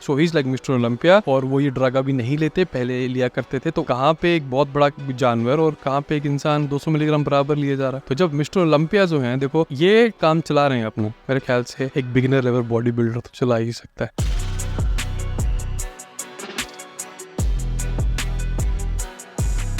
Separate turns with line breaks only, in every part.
So he is like Mister Olympia. और वो ये ड्रग अभी नहीं लेते, पहले लिया करते थे। तो कहाँ पे एक बहुत बड़ा जानवर और कहाँ पे एक इंसान 200 मिलीग्राम बराबर लिए जा रहा है। तो जब मिस्टर ओलंपिया जो है, देखो ये काम चला रहे हैं अपना, मेरे ख्याल से एक बिगिनर लेवल बॉडी बिल्डर तो चला ही सकता है।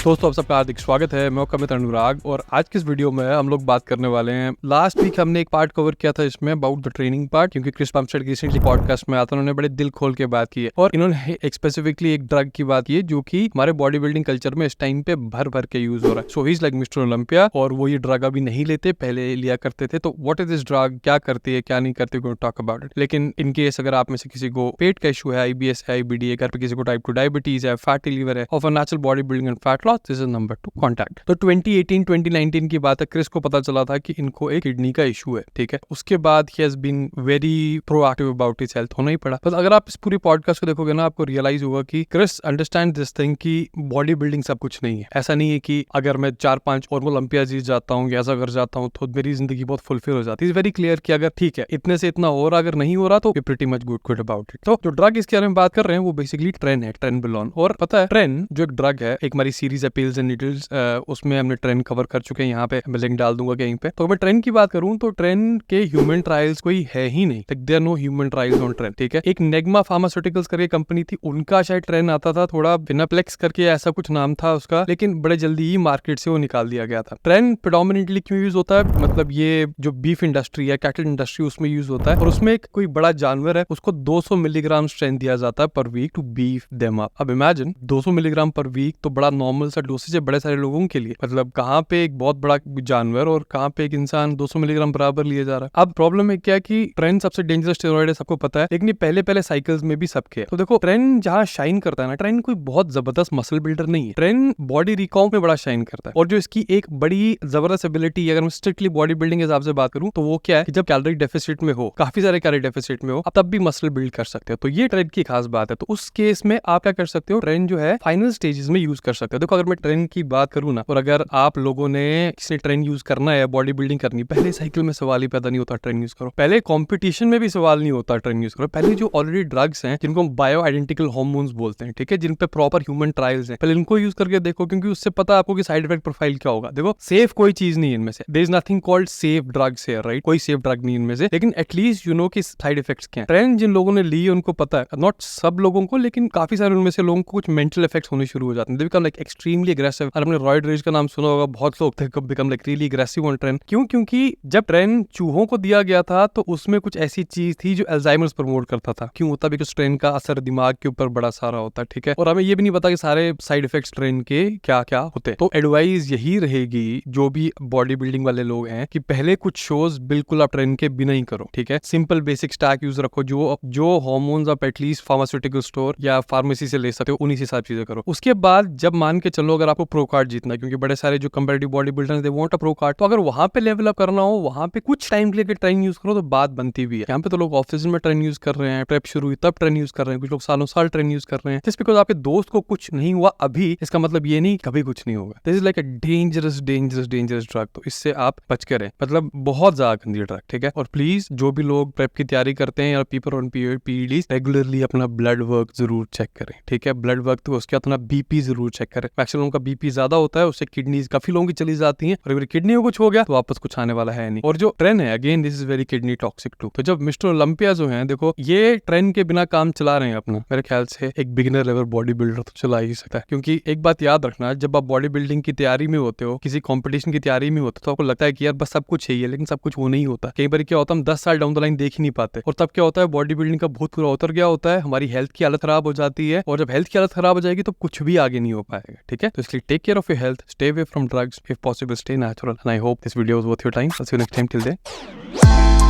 दोस्तों आप सबका हार्दिक स्वागत है। मैं कमित अनुराग और आज की इस वीडियो में हम लोग बात करने वाले हैं। लास्ट वीक हमने एक पार्ट कवर किया था इसमें अबाउट द ट्रेनिंग पार्ट, क्योंकि क्रिस बमस्टेड की रिसेंटली पॉडकास्ट में आता, उन्होंने बड़े दिल खोल के बात की है और इन्होंने एक स्पेसिफिकली एक ड्रग की बात की है जो कि हमारे बॉडी बिल्डिंग कल्चर में इस टाइम पे भर भर के यूज हो रहा है। So he is like Mister Olympia और वो ये ड्रग अभी नहीं लेते, पहले लिया करते थे। तो व्हाट इज दिस ड्रग, क्या करती है, क्या नहीं करती, we will talk about it. लेकिन इन केस अगर आप में से किसी को पेट का इशू है, IBS है, IBD है, घर पे किसी को टाइप 2 डायबिटीज है, फैटी लीवर है, और natural body building and fat loss, this is number 2 contact. तो 2018-2019 की बात है, क्रिस को पता चला था कि इनको एक किडनी का इशू है, ठीक है। उसके बाद ही has been very proactive about his health, होना ही पड़ा। बस अगर आप इस पूरी पॉडकास्ट को देखोगे ना, आपको रियलाइज होगा कि क्रिस अंडरस्टैंड दिस थिंग कि बॉडी बिल्डिंग सब कुछ नहीं है। ऐसा नहीं है कि अगर मैं 4-5 और ओलंपिया जीत जाता हूँ या ऐसा कर जाता हूँ तो मेरी जिंदगी बहुत फुलफिल हो जाती है। वेरी क्लियर कि अगर ठीक है इतने से इतना और अगर नहीं हो रहा तो pretty much good about it. तो जो ड्रग इसके बारे में बात कर रहे हैं वो बेसिकली ट्रेन है, ट्रेनबोलोन। और पता है ट्रेन जो एक ड्रग है, एक हमारी सीरीज है पिल्स एंड नीडल्स, उसमें हमने ट्रेन कवर कर चुके हैं। यहाँ पे मैं लिंक डाल दूंगा कहीं पे। तो मैं ट्रेन की बात करूं तो ट्रेन के ह्यूमन ट्रायल्स कोई है ही नहीं, there are no human trials on tren, ठीक है। एक नेगमा फार्मास्यूटिकल्स करके कंपनी थी, उनका शायद ट्रेन आता था, थोड़ा विनाप्लेक्स करके ऐसा कुछ नाम था उसका, लेकिन बड़े जल्दी ही मार्केट से वो निकाल दिया गया था। ट्रेन प्रेडोमिनेटली क्यों यूज होता है, मतलब ये जो बीफ इंडस्ट्री है, कैटल इंडस्ट्री, उसमें यूज होता है। और उसमें एक कोई बड़ा जानवर है, उसको 200 मिलीग्राम स्ट्रेंथ दिया जाता है per week to beef them up. अब इमेजिन 200 मिलीग्राम पर वीक तो बड़ा नॉर्मल सा डोसेज है बड़े सारे लोगों के लिए। मतलब कहाँ पे एक बहुत बड़ा जानवर और कहाँ पे एक इंसान 200 मिलीग्राम बराबर लिए जा रहा है। अब प्रॉब्लम है क्या कि ट्रेन सबसे डेंजरस स्टेरॉइड है, सबको पता है, लेकिन ये पहले साइकिल्स में भी सबके है। तो देखो ट्रेन जहाँ शाइन करता है ना, ट्रेन कोई बहुत जबरदस्त मसल बिल्डर नहीं है, ट्रेन बॉडी रिकॉम्प में बड़ा शाइन करता है। और जो इसकी एक बड़ी जबरदस्त एबिलिटी, अगर मैं स्ट्रिक्टली बॉडी बिल्डिंग के हिसाब से बात करूं तो वो क्या है कि जब कैलोरी डेफिसिट में हो, काफी सारे कैलोरी डेफिसिट में हो, आप तब भी मसल बिल्ड कर सकते हो। तो ये ट्रेन की खास बात है। तो उस केस में आप क्या कर सकते हो, ट्रेन जो है फाइनल स्टेजेस में यूज कर सकते हो। देखो अगर मैं ट्रेन की बात करूं ना, और अगर आप लोगों ने किसी ट्रेन यूज करना है, बॉडी बिल्डिंग करनी, पहले साइकिल में सवाल ही पैदा नहीं होता ट्रेन यूज करो, पहले कंपटीशन में भी सवाल नहीं होता ट्रेन यूज करो, पहले जो ऑलरेडी ड्रग्स हैं जिनको बायो आइडेंटिकल हार्मोन्स बोलते हैं, ठीक है, जिन पे प्रॉपर ह्यूमन ट्रायल्स हैं, पहले इनको यूज करके देखो, क्योंकि उससे पता आपको कि साइड इफेक्ट प्रोफाइल क्या होगा। देखो सेफ कोई चीज नहीं है इनमें से, there is nothing called safe drugs here, right, कोई सेफ ड्रग नहीं इनमें से, लेकिन एटलीस्ट यू नो कि साइड इफेक्ट्स क्या हैं। ट्रेन जिन लोगों ने ली है उनको पता है, नॉट सब लोगों को, लेकिन काफी सारे उनमें से लोगों को कुछ मेंटल इफेक्ट्स होने शुरू हो जाते हैं। They become like extremely aggressive. और आपने रॉयड रेज का नाम सुना होगा, बहुत लोग become like really aggressive on train. क्यों? क्योंकि जब ट्रेन चूहों को दिया गया था तो उसमें कुछ ऐसी चीज थी जो अल्जाइमर्स प्रमोट करता था। क्यों होता? बिकॉज ट्रेन का असर दिमाग के ऊपर बड़ा सारा होता है, ठीक है। और हमें ये भी नहीं पता कि सारे साइड इफेक्ट्स ट्रेन के क्या क्या होते हैं। तो एडवाइस यही रहेगी जो भी बॉडी बिल्डिंग वाले लोग हैं कि पहले कुछ शोज बिल्कुल आप ट्रेन के बिना ही करो, ठीक है। सिंपल बेसिक स्टैक यूज रखो, जो हार्मोन्स आप एटलीस्ट फार्मास्यूटिकल स्टोर या फार्मेसी से ले सकते हो, उन्हीं से सब चीजें करो। उसके बाद जब मान के चलो अगर आपको प्रो कार्ड जीतना है, क्योंकि बड़े सारे जो competitive body builders they want a pro card, तो अगर वहां पे लेवल अप करना हो, वहां पे कुछ टाइम के लिए ट्रेन यूज करो तो बात बनती भी है। यहाँ पे तो लोग ऑफिस में ट्रेन यूज कर रहे हैं, प्रेप शुरू हुई तब ट्रेन यूज कर रहे हैं, कुछ लोग सालों साल ट्रेन यूज कर रहे हैं। जस्ट बिकॉज आपके दोस्त को कुछ नहीं हुआ अभी, इसका मतलब ये नहीं कभी कुछ नहीं होगा। This is like a dangerous drug. तो इससे आप बच के रहें, मतलब बहुत ज्यादा गंदी ड्रग, ठीक है। और प्लीज जो भी लोग प्रेप की तैयारी करते हैं या पीपर ऑन पीईडीज, रेगुलरली अपना ब्लड वर्क जरूर चेक करें, ठीक है। ब्लड वर्क तो उसके अपना बीपी जरूर चेक करें। मैक्सिमम का बीपी ज्यादा होता है, उससे किडनीज काफी लोगों की चली जाती हैं, और अगर किडनी को कुछ हो गया तो वापस कुछ आने वाला है नहीं। और जो ट्रेन है, again this is very kidney toxic too. तो जब मिस्टर ओलंपिया जो हैं, देखो ये ट्रेन के बिना काम चला रहे हैं अपना, मेरे ख्याल से एक बिगिनर लेवल बॉडी बिल्डर तो चला ही सकता है। क्योंकि एक बात याद रखना, जब आप बॉडी बिल्डिंग की तैयारी में होते हो, किसी कंपटीशन की तैयारी में होते हो, तो आपको लगता है कि यार बस सब कुछ है, लेकिन सब कुछ वो नहीं होता। कई बार क्या होता है, हम 10 साल डाउन द लाइन देख ही नहीं पाते, और तब क्या होता है, बॉडी बिल्डिंग का भूत पूरा उतर गया होता है, हमारी हेल्थ की हालत खराब हो जाती है, और जब हेल्थ की हालत खराब हो जाएगी तो कुछ भी आगे नहीं हो पाएगा, ठीक है। तो इसलिए take care of your health, stay away from drugs, if possible stay natural, and I hope this video was worth your time. See you next time, till then.